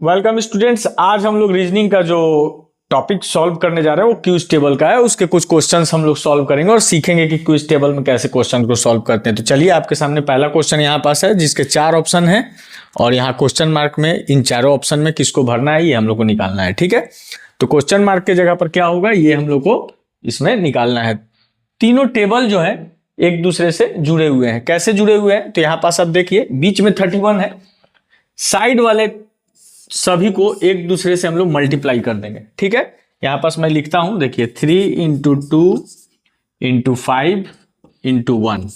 Welcome students. आज हम लोग रीजनिंग का जो टॉपिक सॉल्व करने जा रहे हैं वो क्यूज टेबल का है। उसके कुछ क्वेश्चंस हम लोग सॉल्व करेंगे और सीखेंगे कि क्यूज टेबल में कैसे क्वेश्चन को सॉल्व करते हैं। तो चलिए, आपके सामने पहला क्वेश्चन यहाँ पास है जिसके 4 ऑप्शन है और यहाँ क्वेश्चन मार्क में इन चारों ऑप्शन में किसको भरना है ये हम लोग को निकालना है। ठीक है, तो क्वेश्चन मार्क के जगह पर क्या होगा ये हम लोग को इसमें निकालना है। तीनों टेबल जो है एक दूसरे से जुड़े हुए हैं। कैसे जुड़े हुए हैं तो यहाँ पास आप देखिए, बीच में 31 है, साइड वाले सभी को एक दूसरे से हम लोग मल्टीप्लाई कर देंगे। ठीक है, यहां पास मैं लिखता हूं, देखिए 3 इंटू 2 इंटू 5 इंटू 1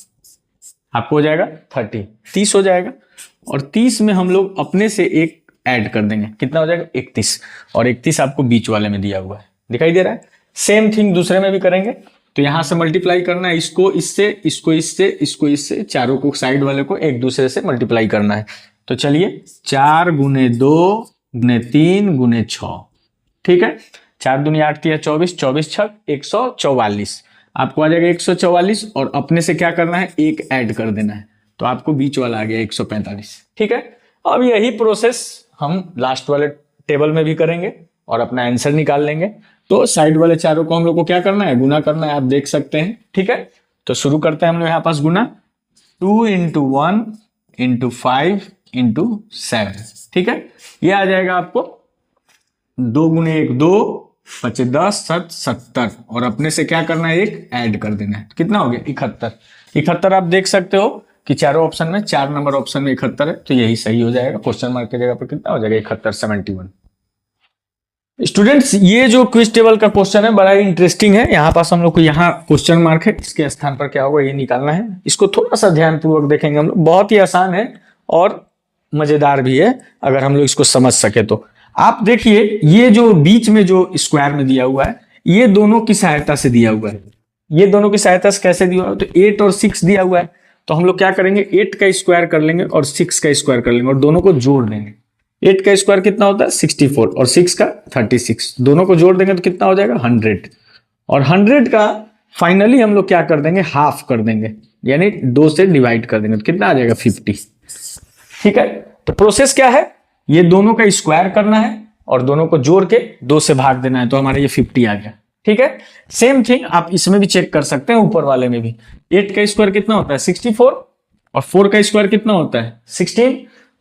आपको हो जाएगा 30 हो जाएगा। और 30 में हम लोग अपने से एक ऐड कर देंगे, कितना हो जाएगा 31। और 31 आपको बीच वाले में दिया हुआ है, दिखाई दे रहा है। सेम थिंग दूसरे में भी करेंगे, तो यहां से मल्टीप्लाई करना है, इसको इससे, इसको इससे, इसको इससे, चारों को साइड वाले को एक दूसरे से मल्टीप्लाई करना है। तो चलिए 4 गुने 2 गुने 3 गुने 6, ठीक है। 4 दूनी 8 3 24, 24 छक 144 आपको आ जाएगा 144। और अपने से क्या करना है, एक ऐड कर देना है, तो आपको बीच वाला आ गया 145। ठीक है, अब यही प्रोसेस हम लास्ट वाले टेबल में भी करेंगे और अपना आंसर निकाल लेंगे। तो साइड वाले चारों को हम लोग को क्या करना है, गुना करना है, आप देख सकते हैं। ठीक है, तो शुरू करते हैं हम लोग यहाँ पास गुना। 2 इंटू 1 इंटू 5 इंटू 7, ठीक है। ये आ जाएगा आपको 2 गुने 1 2 5 10 7 70। और अपने से क्या करना है, एक ऐड कर देना है, कितना हो गया 71। आप देख सकते हो कि चारों ऑप्शन में 4 नंबर ऑप्शन में 71 है, तो यही सही हो जाएगा। क्वेश्चन मार्क की जगह पर कितना हो जाएगा 71 71। स्टूडेंट्स, ये जो क्विज टेबल का क्वेश्चन है बड़ा ही इंटरेस्टिंग है। यहाँ पास हम लोग को यहाँ क्वेश्चन मार्क है, इसके स्थान पर क्या होगा ये निकालना है। इसको थोड़ा सा ध्यानपूर्वक देखेंगे हम लोग, बहुत ही आसान है और मजेदार भी है अगर हम लोग इसको समझ सके तो। आप देखिए, ये जो बीच में जो स्क्वायर में दिया हुआ है ये दोनों की सहायता से दिया हुआ है। ये दोनों की सहायता से कैसे दिया हुआ है, तो 8 और 6 दिया हुआ है, तो हम लोग क्या करेंगे 8 का स्क्वायर कर लेंगे और 6 का स्क्वायर कर लेंगे और दोनों को जोड़ देंगे। 8 का स्क्वायर कितना होता है 64 और 6 का 36, दोनों को जोड़ देंगे तो कितना हो जाएगा 100। और 100 का फाइनली हम लोग क्या कर देंगे, हाफ कर देंगे, यानी 2 से डिवाइड कर देंगे, तो कितना आ जाएगा 50। ठीक है, तो प्रोसेस क्या है, ये दोनों का स्क्वायर करना है और दोनों को जोड़ के 2 से भाग देना है, तो हमारा ये 50 आ गया। ठीक है, सेम थिंग आप इसमें भी चेक कर सकते हैं, ऊपर वाले में भी। 8 का स्क्वायर कितना होता है 64 और 4 का स्क्वायर कितना होता है 16,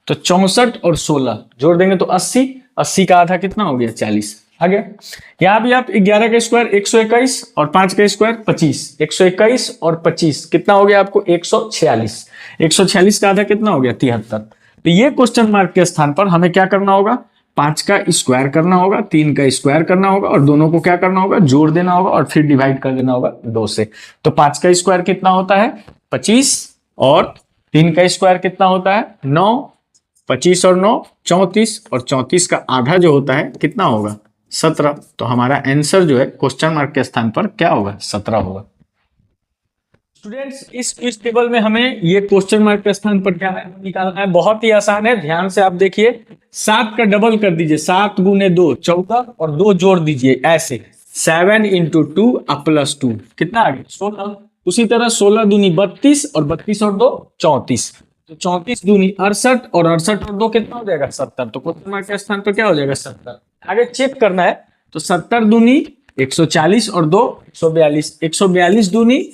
तो 64 और 16 जोड़ देंगे तो 80, 80 का आधा कितना हो गया 40 आ गया। यहां भी आप 11 का स्क्वायर 121 और 5 का स्क्वायर 25, 121 और 25 कितना हो गया आपको 146, 146 का आधा कितना हो गया 73। तो ये क्वेश्चन मार्क के स्थान पर हमें क्या करना होगा, 5 का स्क्वायर करना होगा, 3 का स्क्वायर करना होगा और दोनों को क्या करना होगा, जोड़ देना होगा और फिर डिवाइड कर देना होगा 2 से। तो 5 का स्क्वायर कितना होता है 25 और 3 का स्क्वायर कितना होता है 9, 25 और 9 34 और 34 का आधा जो होता है कितना होगा 17। तो हमारा आंसर जो है क्वेश्चन मार्क के स्थान पर क्या होगा 17 होगा। स्टूडेंट्स, इस टेबल में हमें ये क्वेश्चन मार्क के स्थान पर क्या है निकालना है, बहुत ही आसान है। ध्यान से आप देखिए, 7 का डबल कर दीजिए, 7 गुने 2 14 और 2 जोड़ दीजिए ऐसे, 7 इंटू 2 प्लस 2 कितना आ गया 16। उसी तरह 16 दूनी 32 और 32 और 2 34, तो 34 दूनी 68 और 68 और 2 कितना हो जाएगा 70। तो क्वेश्चन मार्क के स्थान पर क्या हो जाएगा 70। आगे चेक करना है, तो 70 दूनी 140 और 2 142, 142 दूनी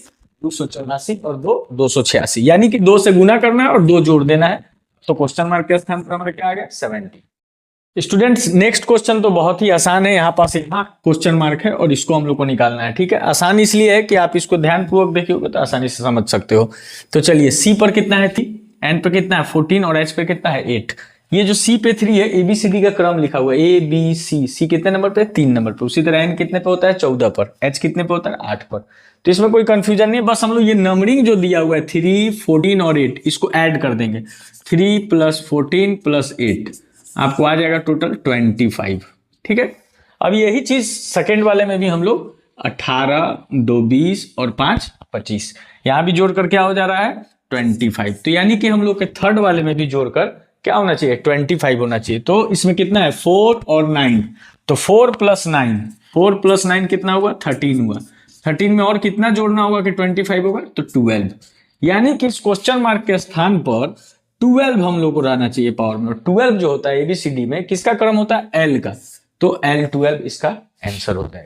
284 और 2 286, यानी कि 2 से गुना करना है और 2 जोड़ देना है। तो क्वेश्चन मार्क के स्थान पर हमारा क्या आ गया 70। स्टूडेंट्स, नेक्स्ट क्वेश्चन तो बहुत ही आसान है, यहाँ पास यहाँ क्वेश्चन मार्क है और इसको हम लोग को निकालना है। ठीक है, आसान इसलिए है कि आप इसको ध्यानपूर्वक देखिएगा तो आसानी से समझ सकते हो। तो चलिए, सी पर कितना है 3, एन पर कितना है 14 और एच पर कितना है 8। ये जो सी पे 3 है, एबीसीडी का क्रम लिखा हुआ है, ए बी सी, सी कितने नंबर पे 3 नंबर पे। उसी तरह एन कितने पे होता है 14 पर, एच कितने पे होता है 8 पर। तो इसमें कोई कंफ्यूजन नहीं है, बस हम लोग ये नंबरिंग जो दिया हुआ है 3 14 और 8 इसको ऐड कर देंगे। 3 + 14 + 8 आपको आ जाएगा टोटल 25। ठीक है, अब यही चीज सेकेंड वाले में भी हम लोग 18 2 20 और 5 25 यहां भी जोड़कर क्या हो जा रहा है 25। तो यानी कि हम लोग के थर्ड वाले में भी जोड़कर क्या होना चाहिए 25 होना चाहिए। तो इसमें कितना है 4 और 9, तो 4 + 9 कितना हुआ 13 हुआ। 13 में और कितना जोड़ना होगा कि 25 होगा, तो 12। यानी कि इस क्वेश्चन मार्क के स्थान पर 12 हम लोग को रहना चाहिए पावर में। 12 जो होता है एबीसीडी में किसका क्रम होता है? एल का, तो L12 इसका आंसर होता है।